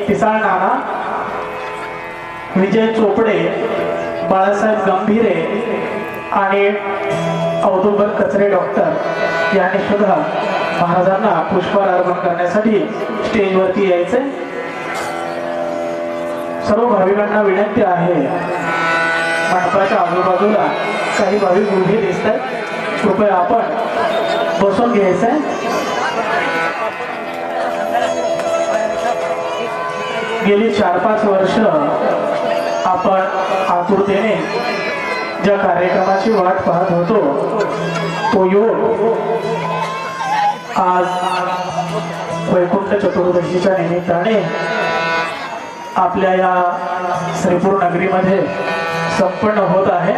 पिसाळ नाना, विजय चोपडे, बाळासाहेब गंभीरे आणि औदुंबर कचरे डॉक्टर यांनी सुद्धा महाराजांना पुष्पहार अर्पण करण्यासाठी स्टेजवरती यायचे। सर्व भाविकांना विनंती आहे, मंडपाच्या आजूबाजूला काही भाविक उभे दिसतात, कृपया आपण बसून घ्यायचंय। गेली 4-5 वर्ष आपण आतुरतेने ज्या कार्यक्रमाची वाट पाहत होतो, तो योग आज वैकुंठ चतुर्दशीच्या निमित्ताने आपल्या या श्रीपूर नगरीमध्ये संपन्न होत आहे।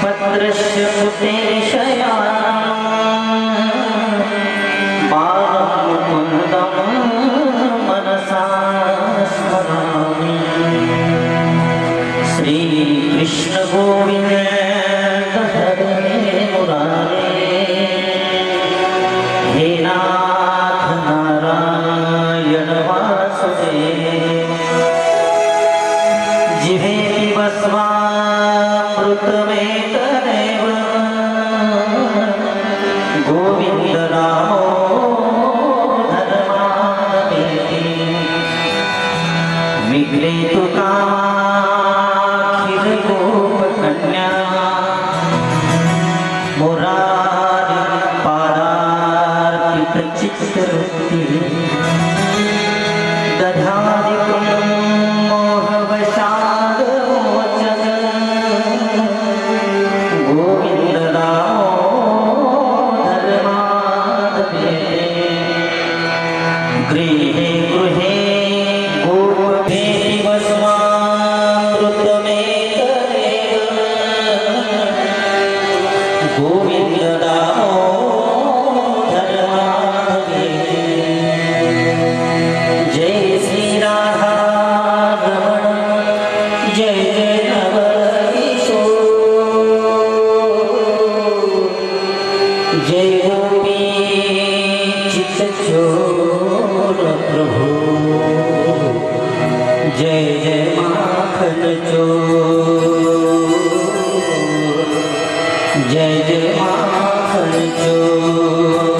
पत्रस्य सुतेशया बालमुकुन्दं मनसा स्मरामि। श्रीकृष्ण गोविन्द हरे मुरारे, हे नाथ नारायण वासुदेव। जिह्वे वस्वामृतमेतदेव गोविन्द नामो धर्मामेति। विक्रेतु कामाखिल गोपकन्या, मुरारी पादार्पित चित्तवृत्ति। दधादिकं मोहवशादमोचन, गोविन्द नामो धर्मामेति। जय गोपी चित्तचोर प्रभु जय जय माखन चोर जय जय माखन चोर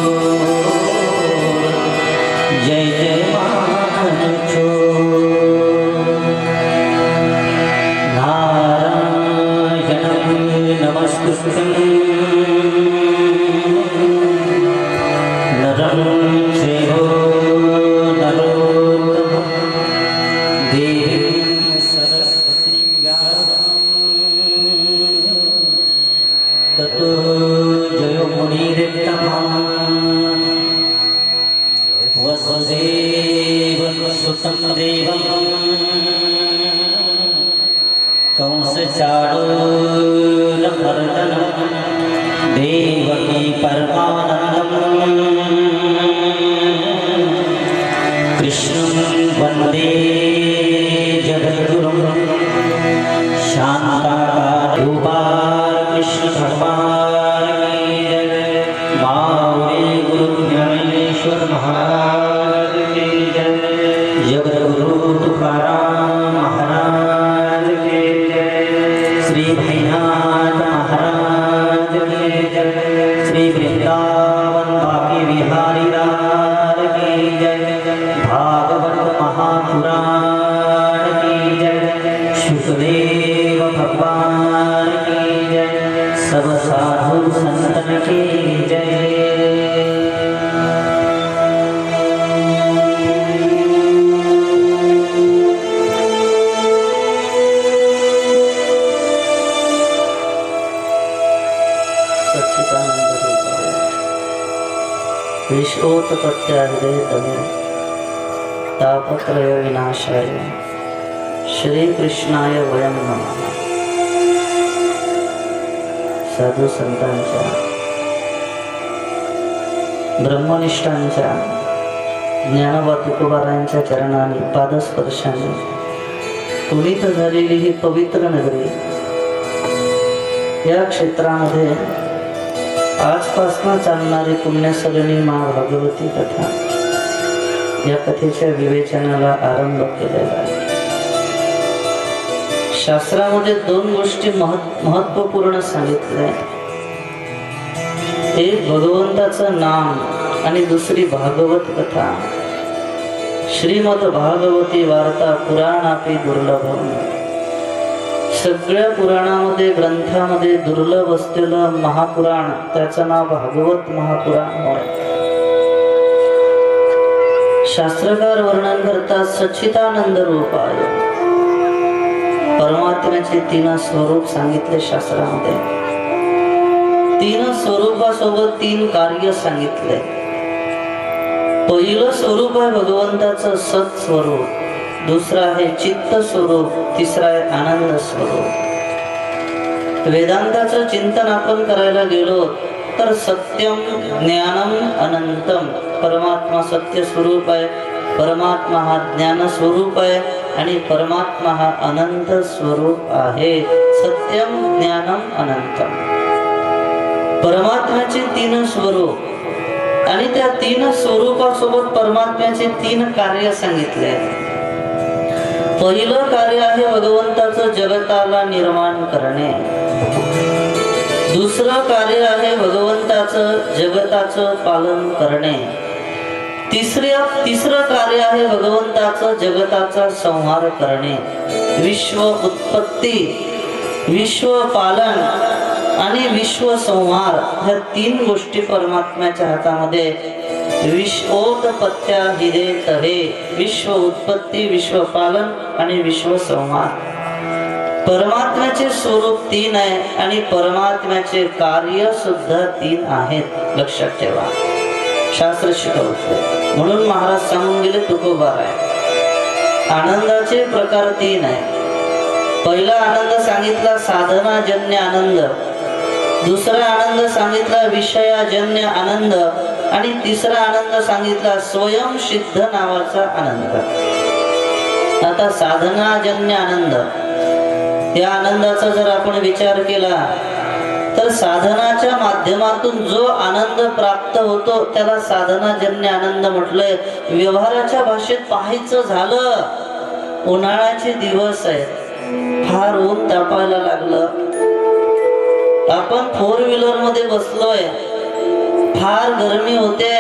जय जय माखन चोर नारायणं नमस्कृत्यं नरं चैव नरोत्तमं देवीं सरस्वतीं व्यासं ततो जयो मुनिरित्तमम् वसुदेवसुतं देवं कंसचाणूरमर्दनं देवकी परमानन्दं कृष्णं वन्दे जगद्गुरुं शान्ताकारूपार कृष्ण भगवान की जय मावळे गुरु ज्ञानेश्वर महाराज की जय जगद्गुरु तुकाराम महाराज की जय श्री भैनाथ महाराज की जय श्री वृंदावन बाकी बिहारी लाल की जय भागवत महापुराण की जय शुकदेव भगवान की जय सब साधु संतन की जय। विश्वोत्पत्त्यादि तमे तापत्रय विनाशाय श्री कृष्णाय वयं नमः। साधू संतांच्या ब्रह्मनिष्ठांच्या ज्ञानोबा तुकोबारायांच्या चरणाने पादस्पर्शाने पुनीत झालेली ही पवित्र नगरी या क्षेत्रामध्ये आजपासून चालणारी पुण्यसरणी मा भगवती कथा या कथेच्या विवेचनाला आरंभ केलेला आहे। शास्त्रामध्ये दोन गोष्टी महत्वपूर्ण सांगितल्या आहेत, एक भगवंताचं नाम आणि दुसरी भागवत कथा। श्रीमद भागवती वार्ता पुराणापी दुर्लभम, सगळ्या पुराणामध्ये ग्रंथामध्ये दुर्लभ असलेलं महापुराण त्याचं नाव भागवत महापुराण होय। शास्त्रकार वर्णन करतात सच्चिदानंद रूपाय, परमात्म्याचे 3 स्वरूप सांगितले शास्त्रामध्ये। 3 स्वरूपासोबत 3 कार्य सांगितले। पहिलं स्वरूप आहे भगवंताचं सत स्वरूप, दुसरा आहे चित्त स्वरूप, तिसरा आहे आनंद स्वरूप। वेदांताचं चिंतन आपण करायला गेलो तर सत्यम ज्ञानम अनंतम, परमात्मा सत्य स्वरूप आहे, परमात्मा हा ज्ञान स्वरूप आहे आणि परमात्मा हा अनंत स्वरूप आहे। सत्यम ज्ञानम अनंतम, परमात्म्याचे 3 स्वरूप आणि त्या 3 स्वरूपासोबत परमात्म्याचे 3 कार्य सांगितले। पहिलं कार्य आहे भगवंताचं जगताला निर्माण करणे, दुसरं कार्य आहे भगवंताचं जगताचं पालन करणे, तिसरं कार्य आहे भगवंताचं जगताचा संहार करणे। विश्व उत्पत्ती, विश्व पालन आणि विश्व संहार ह्या 3 गोष्टी परमात्म्याच्या हातामध्ये। विश्वोत्पत्त्या हिदेत हे, विश्व उत्पत्ती, विश्व पालन आणि विश्व संहार। परमात्म्याचे स्वरूप 3 आहे आणि परमात्म्याचे कार्य सुद्धा 3 आहेत, लक्षात ठेवा। शास्त्र शिकवते म्हणून महाराज सांगून गेले तुकोबाराय। आनंदाचे प्रकार 3 आहे। पहिला आनंद सांगितला साधनाजन्य आनंद, दुसरा आनंद सांगितला विषयाजन्य आनंद आणि तिसरा आनंद सांगितला स्वयंसिद्ध नावाचा आनंद। आता साधनाजन्य आनंद, या आनंदाचा जर आपण विचार केला तर साधनाच्या माध्यमातून जो आनंद प्राप्त होतो त्याला साधनाजन्य आनंद म्हटलंय. व्यवहाराच्या भाषेत पाहायचं झालं, उन्हाळ्याचे दिवस आहेत, फार ऊन तापायला लागलं, आपण 4 व्हीलर मध्ये बसलोय, फार गरमी होते,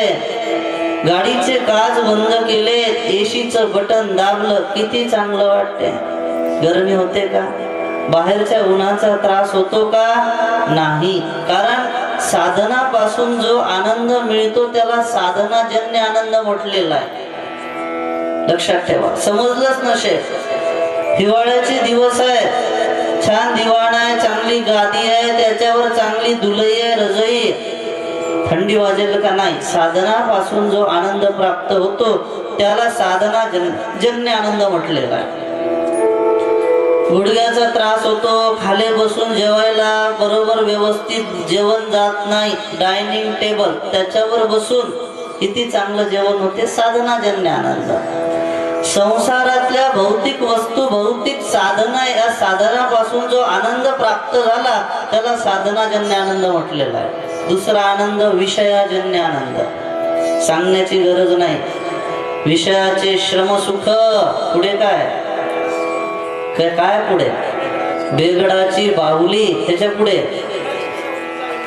गाडीचे काच बंद केले, एसीचं बटन दाबलं, किती चांगलं वाटते. गरमी होते का? बाहेरच्या उन्हाचा त्रास होतो का? नाही. कारण साधनापासून जो आनंद मिळतो त्याला साधनाजन्य आनंद म्हटलेला आहे. लक्षात ठेवा, समजलंच नसेल. हिवाळ्याचे दिवस आहे, छान दिवाण आहे, चांगली गादी आहे, त्याच्यावर चांगली दुलई आहे, रजई, थंडी वाजेल का? नाही. साधनापासून जो आनंद प्राप्त होतो त्याला साधना जन्य आनंद म्हटलेला आहे. गुडघ्याचा त्रास होतो, खाली बसून जेवायला बरोबर व्यवस्थित जेवण जात नाही, डायनिंग टेबल त्याच्यावर बसून किती चांगलं जेवण होते, साधनाजन्य आनंद. संसारातल्या भौतिक वस्तू, भौतिक साधना, या साधनापासून जो आनंद प्राप्त झाला त्याला साधनाजन्य आनंद म्हटलेला आहे. दुसरा आनंद विषयाजन्य आनंद, सांगण्याची गरज नाही. विषयाचे श्रम सुख, पुढे काय काय पुढे बेगडाची बाहुली, त्याच्या पुढे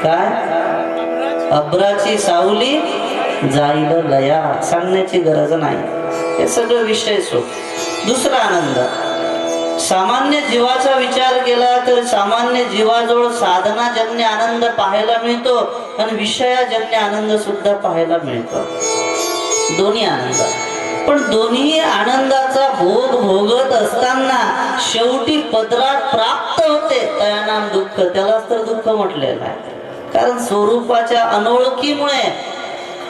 काय अब्राची सावली जाईल लया, सांगण्याची गरज नाही. हे सगळं विषय सुख. दुसरा आनंद, सामान्य जीवाचा विचार केला तर सामान्य जीवाजवळ साधनाजन्य आनंद पाहायला मिळतो आणि विषयाजन्य आनंद सुद्धा पाहायला मिळतो. दोन्ही आनंद. पण दोन्ही आनंदाचा भोग भोगत असताना शेवटी पदरात प्राप्त होते त्या नाम दुःख, त्यालाच तर दुःख म्हटलेलं आहे. कारण स्वरूपाच्या अनोळखीमुळे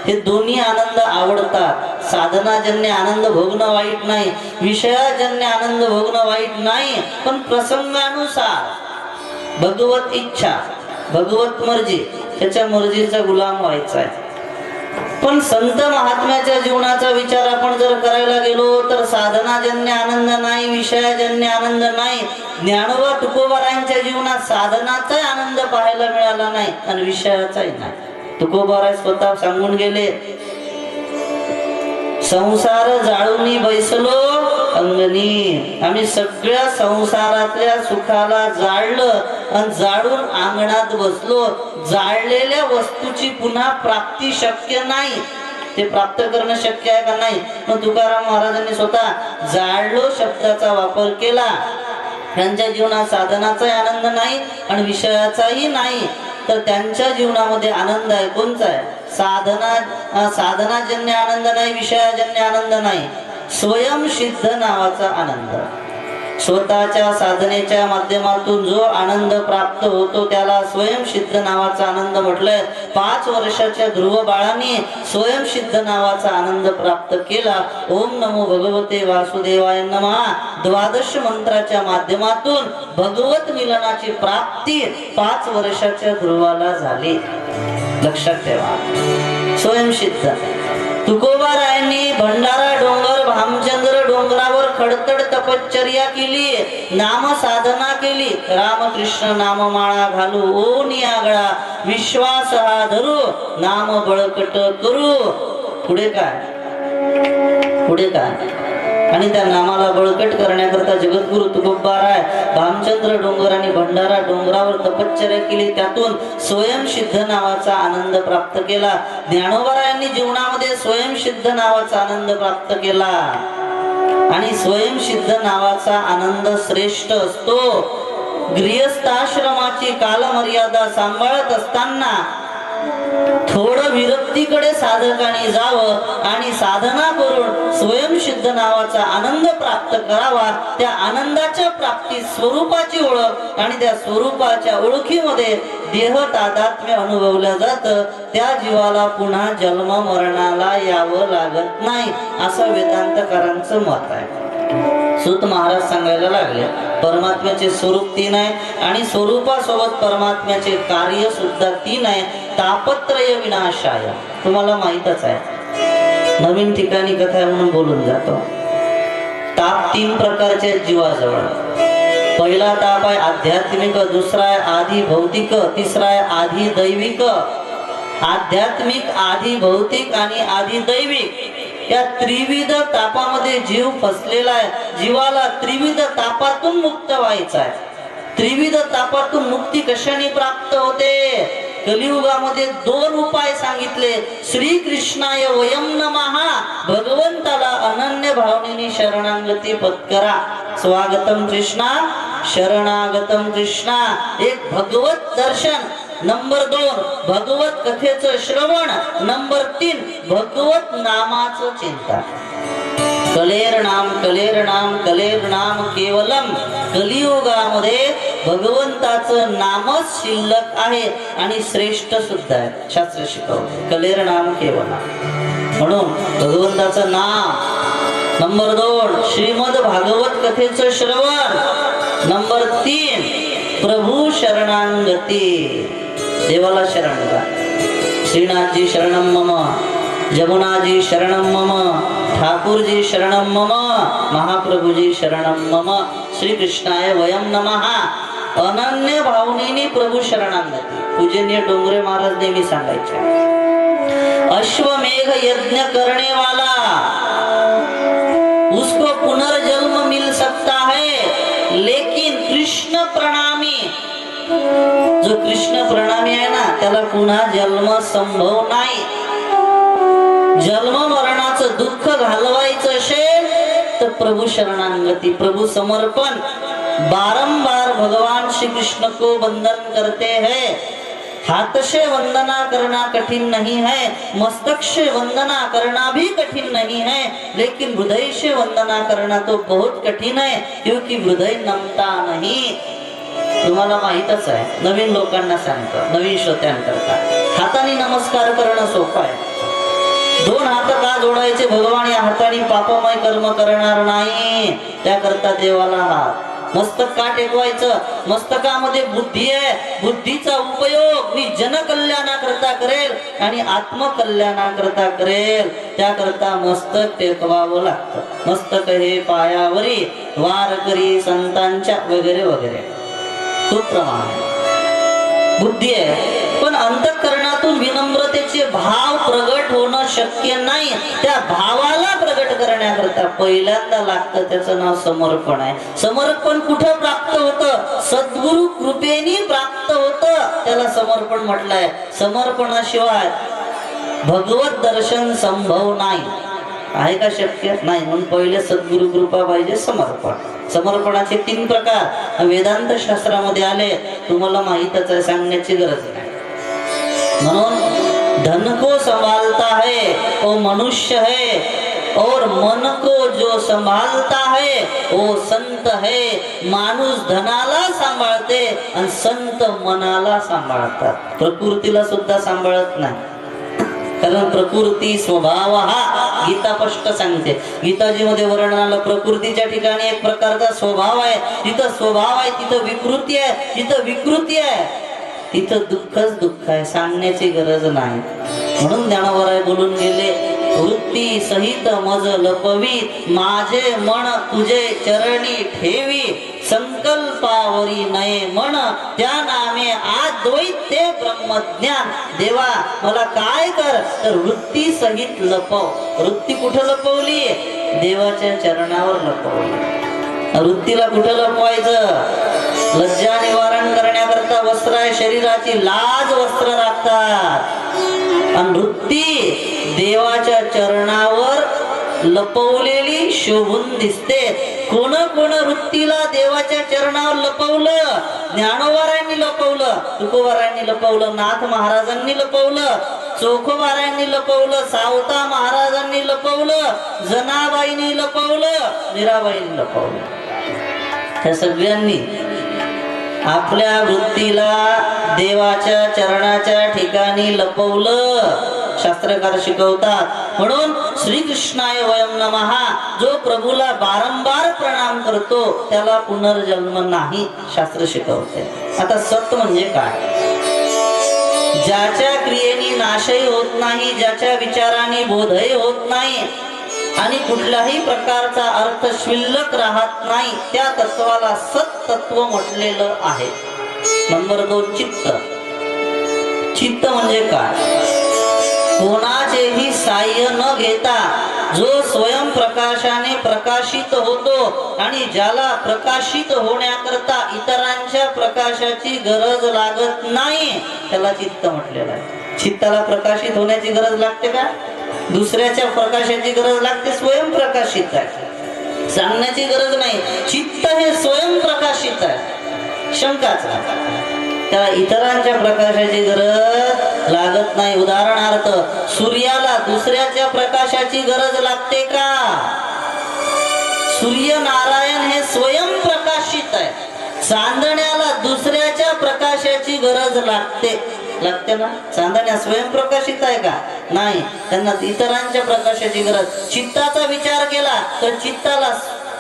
हे दोन्ही आनंद आवडतात. साधनाजन्य आनंद भोगणं वाईट नाही, विषयाजन्य आनंद भोगणं वाईट नाही, पण प्रसंगानुसार भगवत इच्छा, भगवत मर्जी, त्याच्या मर्जीचा गुलाम व्हायचा आहे. पण संत महात्म्याच्या जीवनाचा विचार आपण जर करायला गेलो तर साधनाजन्य आनंद नाही, विषयाजन्य आनंद नाही. ज्ञानोबा तुकोबारायांच्या जीवनात साधनाचाही आनंद पाहायला मिळाला नाही आणि विषयाचाही नाही. तुकोबाराय स्वतः सांगून गेले, संसार जाळूनी बैसलो अंगणी. आम्ही सगळ्या संसारातल्या सुखाला जाळलं आणि जाळून अंगणात बसलो. जाळलेल्या वस्तूची पुन्हा प्राप्ती शक्य नाही, ते प्राप्त करणं शक्य आहे का? नाही. मग तुकाराम महाराजांनी स्वतः जाळलो शब्दाचा वापर केला. त्यांच्या जीवनात साधनाचाही आनंद नाही आणि विषयाचाही नाही, तर त्यांच्या जीवनामध्ये आनंद आहे कोणचा आहे? साधनाजन्य आनंद नाही, विषयाजन्य आनंद नाही, स्वयंसिद्ध नावाचा आनंद. स्वतःच्या साधनेच्या माध्यमातून जो आनंद प्राप्त होतो त्याला स्वयंसिद्ध नावाचा आनंद म्हटलंय. 5 वर्षाच्या ध्रुव बाळाने स्वयंसिद्ध नावाचा आनंद प्राप्त केला. ओम नमो भगवते वासुदेवाय नमः 12 मंत्राच्या माध्यमातून भगवत मिलनाची प्राप्ती 5 वर्षाच्या ध्रुवाला झाली. लक्षात ठेवा, स्वयंसिद्ध. तुकोबारायांनी भंडारा डोंगर, भामचंद्र डोंगरावर खडतड तपश्चर्या केली, नाम साधना केली. रामकृष्ण नाममाळा घालू ओनी आगळा, विश्वास हा धरू, नाम बळकट करू. पुढे काय? पुढे काय? आणि त्या नामाला बळकट करण्याकरता जगद्गुरु तुकोबाराय भामचंद्र डोंगर आणि भंडारा डोंगरावर तपश्चर्या केली, त्यातून स्वयंसिद्ध नावाचा आनंद प्राप्त केला. ज्ञानोबारायांनी जीवनामध्ये स्वयंसिद्ध नावाचा आनंद प्राप्त केला आणि स्वयंसिद्ध नावाचा आनंद श्रेष्ठ असतो. गृहस्थाश्रमाची कालमर्यादा सांभाळत असताना थोडं विरक्तीकडे साधकाने जावं आणि साधना करून स्वयंसिद्ध नावाचा आनंद प्राप्त करावा. त्या आनंदाच्या प्राप्ती स्वरूपाची ओळख आणि त्या स्वरूपाच्या ओळखीमध्ये देह तादात्म्य अनुभवलं जातं. त्या जीवाला पुन्हा जन्म मरणाला यावं लागत नाही, असं वेदांतकारांचं मत आहे. सूत महाराज सांगायला लागले, परमात्म्याचे स्वरूप 3 आहे आणि स्वरूपासोबत परमात्म्याचे कार्य सुद्धा 3 आहे. तापत्रय विनाशाय, तुम्हाला माहीतच आहे, नवीन ठिकाणी कथा आहे म्हणून बोलून जातो. ताप 3 प्रकारचे जीवाजवळ. पहिला ताप आहे आध्यात्मिक, दुसरा आहे आधी भौतिक, तिसरा आहे आधी दैविक. आध्यात्मिक, आधी भौतिक आणि आधी दैविक या त्रिविध तापामध्ये जीव फसलेला आहे. जीवाला त्रिविध तापातून मुक्त व्हायचा आहे. त्रिविध तापातून मुक्ती कशाने प्राप्त होते? कलियुगामध्ये 2 उपाय सांगितले. श्री कृष्णाय वयम नमः, भगवंताला अनन्य भावनेने शरणागती पत्करा. स्वागतम कृष्णा, शरणागतम कृष्णा. एक भगवत दर्शन, नंबर 2 भगवत कथेचं श्रवण, नंबर 3 भगवत नामाचं चिंतन. कलेर नाम कलेर नाम कलेर नाम केवलम. कलियुगामध्ये भगवंताचं नामच शिल्लक आहे आणि श्रेष्ठ सुद्धा आहे. शास्त्र शिकवते कलेर नाम केवलम, म्हणून भगवंताचं नाम. नंबर 2 श्रीमद भागवत कथेचं श्रवण. नंबर 3 प्रभू शरणांगती, देवाला शरण जा. श्रीनाथजी शरणम मम, जमुनाजी शरणम मम, ठाकूरजी शरणम मम, महाप्रभूजी शरणम मम. श्री कृष्णाय वयम नमः. अनन्य भावनेने प्रभू शरणागती. पूजनीय डोंगरे महाराज नेहमी सांगायचे, अश्वमेघ यज्ञ करने वाला उसको पुनर्जन्म मिल सकता है, लेकिन कृष्ण प्रणामी, जो कृष्ण प्रणामी आहे ना त्याला पुन्हा जन्म संभव नाही. जन्म मरणाचं दुःख घालवायचं असेल तर प्रभु शरणागती, प्रभु समर्पण. बारंबार भगवान श्री कृष्ण को वंदन करते हैं. हाथ से वंदना करना कठिन नहीं है, मस्तक से वंदना करना भी कठिन नहीं है, लेकिन हृदय से वंदना करना तो बहुत कठिन है, क्योंकि हृदय नमता नहीं. तुम्हाला माहितच आहे, नवीन लोकांना सांगतो, नवीन श्रोत्यांकरता हाताने नमस्कार करणं सोपं आहे. 2 हात का जोडायचे? भगवान या हाताने पापमय कर्म करणार नाही, त्याकरता देवाला हात. मस्तक का टेकवायचं? मस्तकामध्ये बुद्धी आहे. बुद्धीचा उपयोग मी जनकल्याणाकरता करेल आणि आत्मकल्याणाकरता करेल, त्याकरता मस्तक टेकवावं लागतं. मस्तक हे पायावरी वार करी संतांच्या वगैरे वगैरे, खूप प्रमाण आहे. बुद्धी आहे, पण अंतःकरणातून विनम्रतेचे भाव प्रगट होणं शक्य नाही. त्या भावाला प्रगट करण्याकरता पहिल्यांदा लागतं त्याचं नाव समर्पण आहे. समर्पण कुठं प्राप्त होतं? सद्गुरु कृपेने प्राप्त होतं, त्याला समर्पण म्हटलंय. समर्पणाशिवाय भगवत दर्शन संभव नाही. आहे का शक्य? नाही. म्हणून पहिले सद्गुरु कृपा पाहिजे, समर्पण. समर्पणाचे 3 प्रकार वेदांत शास्त्रामध्ये आले, तुम्हाला माहीतच आहे, सांगण्याची गरज नाही. म्हणून धन को संभालता है वो मनुष्य है, और मन को जो संभालता है वो संत है. माणूस धनाला सांभाळते आणि संत मनाला सांभाळतात. प्रकृतीला सुद्धा सांभाळत नाही, कारण प्रकृती स्वभाव हा गीता स्पष्ट सांगते. गीताजीमध्ये वर्णन आलं, प्रकृतीच्या ठिकाणी एक प्रकारचा स्वभाव आहे, तिथं स्वभाव आहे, तिथं विकृती आहे, तिथं विकृती आहे, तिथं दुःखच दुःख आहे, सांगण्याची गरज नाही. म्हणून ज्ञानोबराय बोलून गेले, वृत्ती सहित मज लपवी, माझे मन तुझे चरणी ठेवी, संकल्पावरी नये मन, त्या नामे अद्वैत ते ब्रह्मज्ञान. देवा मला काय कर? तर वृत्ती सहित लपव. वृत्ती कुठं लपवली? देवाच्या चरणावर लपवली. वृत्तीला कुठं लपवायचं? लज्जा निवारण करण्याकरता वस्त्र आहे, शरीराची लाज वस्त्र राखतात. आणि वृत्ती देवाच्या चरणावर लपवलेली शोभून दिसते. कोण कोण वृत्तीला देवाच्या चरणावर लपवलं? ज्ञानोबारायांनी लपवलं, तुकोबारायांनी लपवलं, नाथ महाराजांनी लपवलं, चोखोबारायांनी लपवलं, सावता महाराजांनी लपवलं, जनाबाईंनी लपवलं, मीराबाईंनी लपवलं. त्या सगळ्यांनी आपल्या वृत्तीला देवाच्या चरणाच्या ठिकाणी लपवलं. शास्त्रकार शिकवतात. म्हणून श्रीकृष्णाय वयम नमः, जो प्रभूला बारंबार प्रणाम करतो त्याला पुनर्जन्म नाही, शास्त्र शिकवते. आता सत म्हणजे काय? ज्याच्या क्रियेने नाशही होत नाही, ज्याच्या विचाराने बोधही होत नाही, आणि कुठल्याही प्रकारचा अर्थ शिल्लक राहत नाही, त्या तत्वाला सत तत्व म्हटलेलं आहे. नंबर 2 चित्त. चित्त म्हणजे काय? कोणाचेही साह्य न घेता जो स्वयंप्रकाशाने प्रकाशित होतो आणि ज्याला प्रकाशित होण्याकरता इतरांच्या प्रकाशाची गरज लागत नाही, त्याला चित्त म्हटलेलं आहे. चित्ताला प्रकाशित होण्याची गरज लागते का? दुसऱ्याच्या प्रकाशाची गरज लागते. स्वयंप्रकाशित आहे, सांगण्याची गरज नाही. चित्त हे स्वयंप्रकाशित आहे. शंकाच त्याला इतरांच्या प्रकाशाची गरज लागत नाही. उदाहरणार्थ, सूर्याला दुसऱ्याच्या प्रकाशाची गरज लागते का? सूर्यनारायण हे स्वयंप्रकाशित आहे. चांदण्याला दुसऱ्याच्या प्रकाशाची गरज लागते ना? चांदण्या स्वयंप्रकाशित आहे का? नाही, त्यांना इतरांच्या प्रकाशाची गरज. चित्ताचा विचार केला तर चित्ताला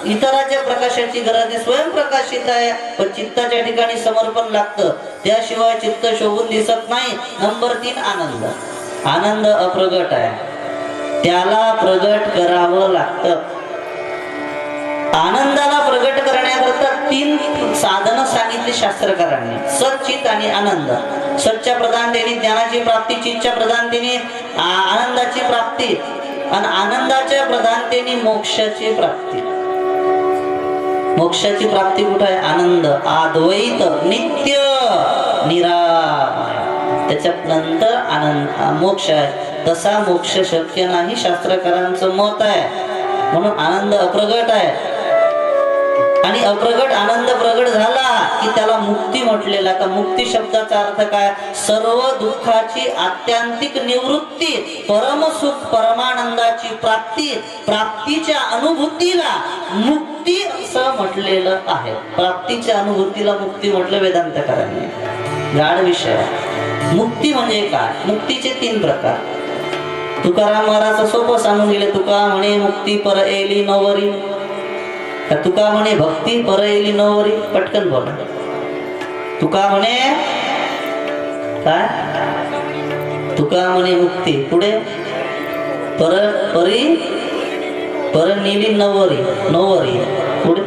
इतरांच्या प्रकाशाची गरज आहे. स्वयंप्रकाशित आहे, पण चित्ताच्या ठिकाणी समर्पण लागतं, त्याशिवाय चित्त शोभून दिसत नाही. नंबर 3 आनंद. आनंद अप्रगट आहे, त्याला प्रगट करावं लागतं. आनंदाला प्रगट करण्याकरता 3 साधनं सांगितली शास्त्रकारांनी. सच्चित आणि आनंद. सच्च्या प्रधानतेने ज्ञानाची प्राप्ती, चित्तच्या प्रधानतेने आनंदाची प्राप्ती आणि आनंदाच्या प्रधानतेने मोक्षाची प्राप्ती. मोक्षाची प्राप्ती कुठे आहे? आनंद, अद्वैत, नित्य, निरामय. त्याच्यात नंतर आनंद मोक्ष आहे. तसा मोक्ष शक्य नाही, शास्त्रकारांचं मत आहे. म्हणून आनंद अप्रगट आहे. आणि अप्रगट आनंद प्रगट झाला की त्याला मुक्ती म्हटलेला. का मुक्ती शब्दाचा अर्थ काय? सर्व दुःखाची आत्यंतिक निवृत्ती, परमसुख परमानंदाची प्राप्ती. प्राप्तीच्या अनुभूतीला मुक्ती असं म्हटलेलं आहे. प्राप्तीच्या अनुभूतीला मुक्ती म्हटलं वेदांतकारांनी. गाढ विषय. मुक्ती म्हणजे काय? मुक्तीचे 3 प्रकार. तुकाराम महाराज सोपं सांगून गेले. तुका म्हणे मुक्ती पर एली नवरी. तुका म्हणे भक्ती पर एली नवरी. पटकन बोला. तुका म्हणे काय? तुका म्हणे मुक्ती, पुढे पर नीली नवरी. नवरी पुढे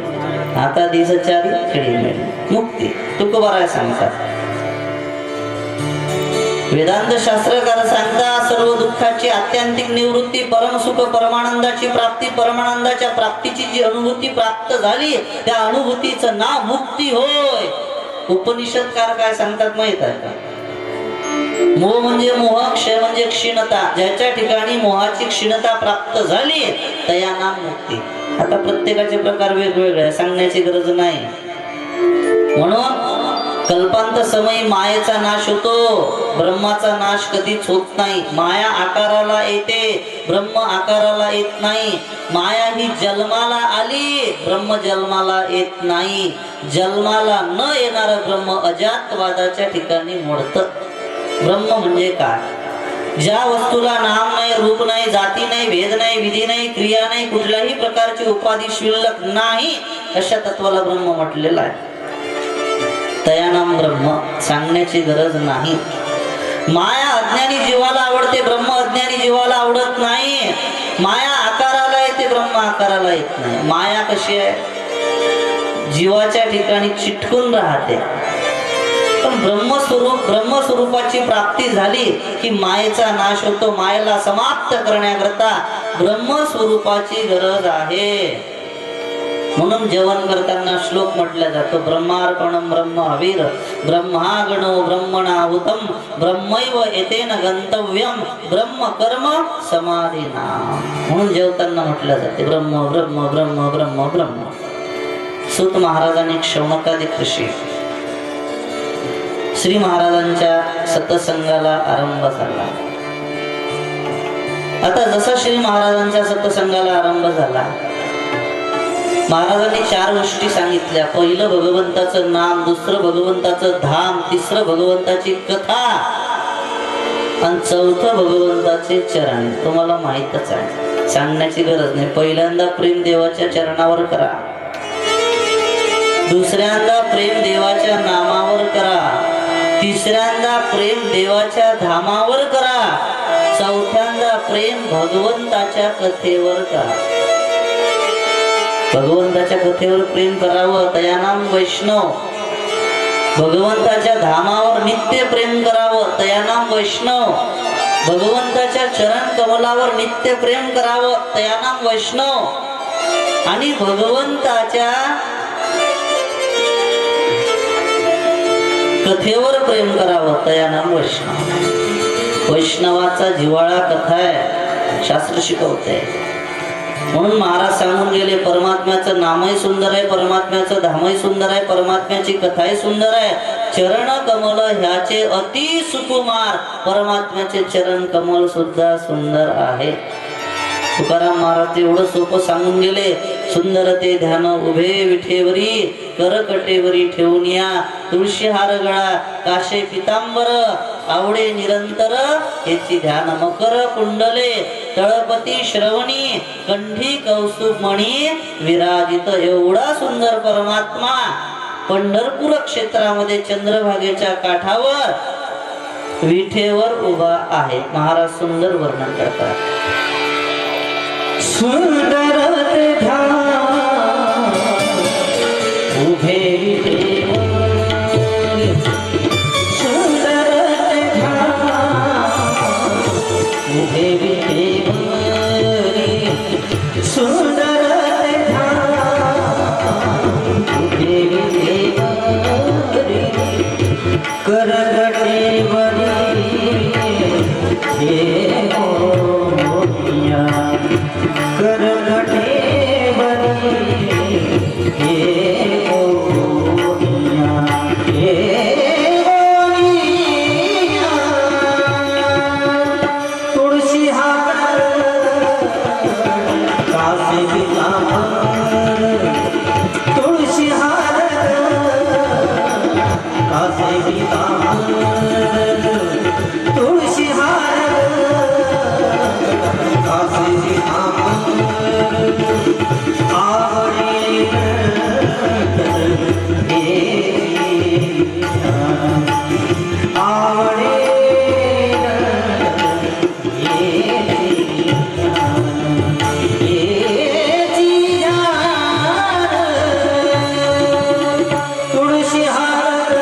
आता दिसचारी खेळी मिळेल. मुक्ती तुकोबाराय सांगतात. वेदांत शास्त्रकार सांगता सर्व दुःखाची आत्यंतिक निवृत्ती, परमसुख परमानंदाची प्राप्ती. परमानंदाच्या प्राप्तीची जी अनुभूती प्राप्त झाली, त्या अनुभूतीचं नाव मुक्ती होय. उपनिषदकार काय सांगतात माहित आहे का? मोह म्हणजे मोह, क्षय म्हणजे क्षीणता. ज्याच्या ठिकाणी मोहाची क्षीणता प्राप्त झाली त्या नाम मुक्ती. आता प्रत्येकाचे प्रकार वेगवेगळे, सांगण्याची गरज नाही. म्हणून कल्पांत समयी मायेचा नाश होतो, ब्रह्माचा नाश कधीच होत नाही. माया आकाराला येते, ब्रह्म आकाराला येत नाही. माया ही जन्माला आली, ब्रह्म जन्माला येत नाही. जन्माला न येणारं ब्रह्म अजातवादाच्या ठिकाणी मोडतं. ब्रह्म म्हणजे काय? ज्या वस्तूला नाम नाही, रूप नाही, जाती नाही, भेद नाही, विधी नाही, क्रिया नाही, कुठल्याही प्रकारची उपाधी शिल्लक नाही, अशा तत्वाला ब्रह्म म्हटलेलं आहे. तयानाम ब्रह्म. सांगण्याची गरज नाही. माया अज्ञानी जीवाला आवडते, ब्रह्म अज्ञानी जीवाला आवडत नाही. माया आकाराला येते, ब्रह्म आकाराला येत नाही. माया कशी आहे? जीवाच्या ठिकाणी चिटकून राहते. पण ब्रह्मस्वरूपाची प्राप्ती झाली की मायेचा नाश होतो. मायेला समाप्त करण्याकरता ब्रह्मस्वरूपाची गरज आहे. म्हणून जेवण करताना श्लोक म्हटला जातो, ब्रह्मार्पणम ब्रह्म हवीर, ब्रह्मागणो ब्रह्मणाहुतम, ब्रह्मैव एतेन गंतव्यम, ब्रह्म कर्म समाधिना. म्हणून जेवताना म्हटलं जाते ब्रह्म ब्रह्म ब्रह्म ब्रह्म ब्रह्म. सूत महाराजांनी शौनकादिक ऋषी श्री महाराजांच्या सत्संगाला आरंभ झाला. आता जसा श्री महाराजांच्या सत्संगाला आरंभ झाला, महाराजांनी 4 गोष्टी सांगितल्या. पहिलं भगवंताचं नाम, दुसरं भगवंताचं धाम, तिसरं भगवंताची कथा आणि चौथं भगवंताचे चरण. तुम्हाला माहितच आहे, सांगण्याची गरज नाही. पहिल्यांदा प्रेम देवाच्या चरणावर करा, दुसऱ्यांदा प्रेम देवाच्या नामावर करा, तिसऱ्यांदा प्रेम देवाच्या धामावर करा, चौथ्यांदा प्रेम भगवंताच्या कथेवर करा. भगवंताच्या कथेवर प्रेम करावं तयानाम वैष्णव. भगवंताच्या धामावर नित्य प्रेम करावं तयानाम वैष्णव. भगवंताच्या चरण कमलावर नित्य प्रेम करावं तयानाम वैष्णव. आणि भगवंताच्या कथेवर प्रेम करावं तयानाम वैष्णव. वैष्णवाचा जिव्हाळा कथा आहे, शास्त्र शिकवते. म्हणून महाराज सांगून गेले, परमात्म्याचं नामही सुंदर आहे, परमात्म्याचं धामही सुंदर आहे, परमात्म्याची कथाही सुंदर आहे. चरण कमल ह्याचे अति सुकुमार. परमात्म्याचे चरण कमल सुद्धा सुंदर आहे. तुकाराम महाराज एवढं सोपं सांगून गेले. सुंदर ते ध्यान उभे विठेवरी, करकटेवरी ठेवून या. तुळशी हार गळा काशे पितांबर, आवडे निरंतर याची ध्यान मकर कुंडले. तळपती श्रवणी कंठी कौस्तुभ मणी विराजित. एवढा सुंदर परमात्मा पंढरपूर क्षेत्रामध्ये चंद्रभागेच्या काठावर विठेवर उभा आहे. महाराज सुंदर वर्णन करतात. सुंदर ते ध्यान उभे विठेवर, सुंदर ते ध्यान उभे विठेवरी, सुंदर ते ध्यान उभे विठेवरी. करगटेवरी हे मोहिया, करगटेवरी हे मोहिया, हे मोहिया. तुळशी हार कासे पितांबर, तुळशी हार कासे पितांबर, तुळशी हार कासे पितांबर. आवडे आवडे तुळशी हार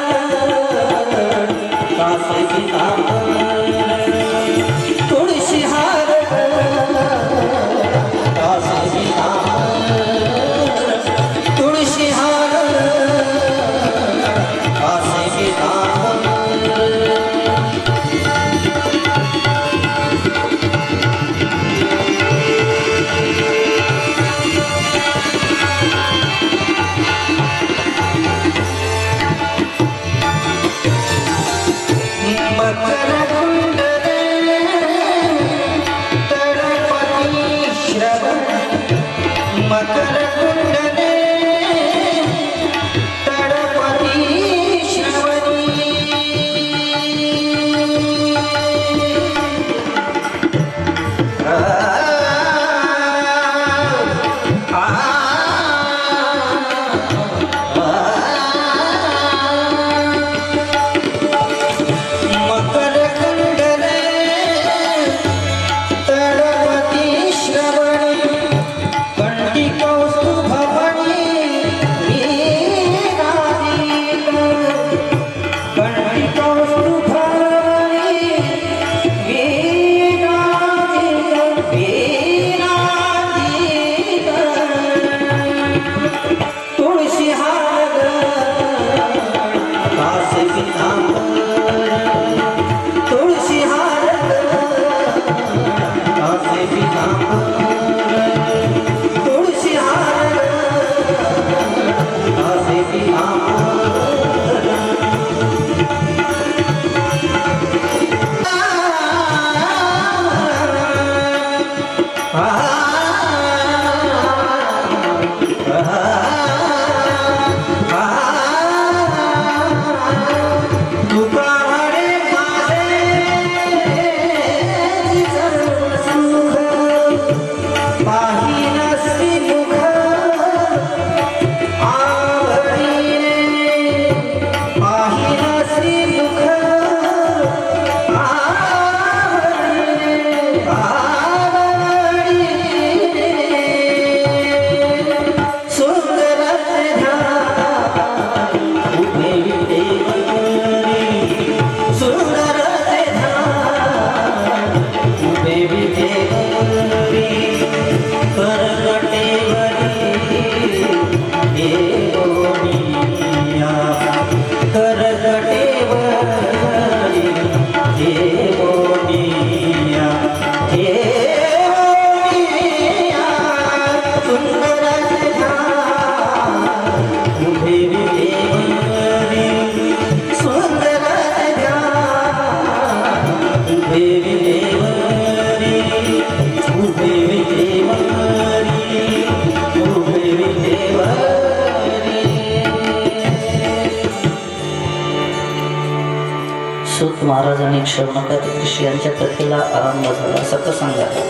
महाराज आणि शौनकादिक ऋषी यांच्या कथेला आरंभ झाला. सतसंगाला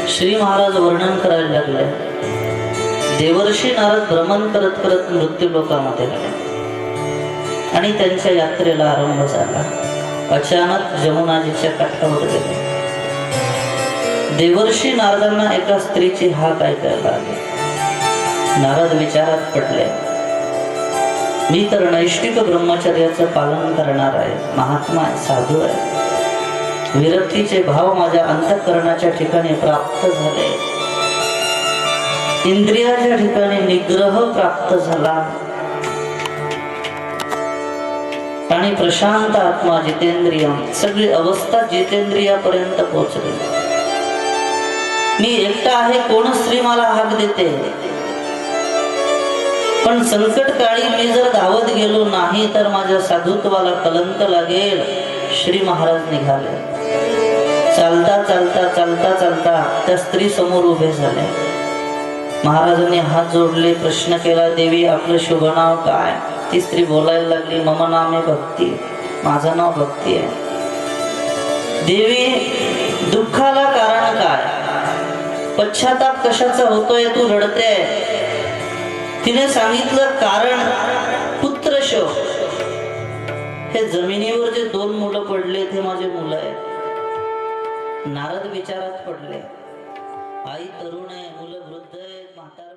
श्री महाराज वर्णन करायला लागले. देवर्षी नारद भ्रमण करत करत मृत्यू लोकामध्ये गेले आणि त्यांच्या यात्रेला आरंभ झाला. अचानक जमुनाजीच्या काठावर गेले. देवर्षी नारदांना एका स्त्रीची हाक ऐकायला आली. नारद विचारात पडले. मी तर नैष्ठिक ब्रह्मचर्याचं पालन करणार आहे, महात्मा आहे, साधू आहे. विरक्तीचे भाव माझ्या अंतःकरणाच्या ठिकाणी प्राप्त झाले. इंद्रियाच्या ठिकाणी निग्रह प्राप्त झाला आणि प्रशांत आत्मा जितेंद्रिय सगळी अवस्था जितेंद्रियापर्यंत पोहोचली. मी एकटा आहे, कोण स्त्री मला हाक देते? पण संकट काळी मी जर धावत गेलो नाही तर माझ्या साधुत्वाला कलंक लागेल. श्री महाराज निघाले. चालता चालता चालता चालता त्या स्त्री समोर उभे झाले. महाराजांनी हात जोडले, प्रश्न केला, देवी आपलं शुभ नाव काय? ती स्त्री बोलायला लागली, मम नामे भक्ती, माझं नाव भक्ती आहे. देवी दुःखाला कारण काय? पश्चाताप कशाचा होतोय, तू रडते? तिने सांगितलं कारण पुत्र शोक. हे जमिनीवर जे 2 मुलं पडले ते माझे मुलं आहेत. नारद विचारात पडले. आई तरुण आहे, मुलं वृद्ध आहेत, म्हातार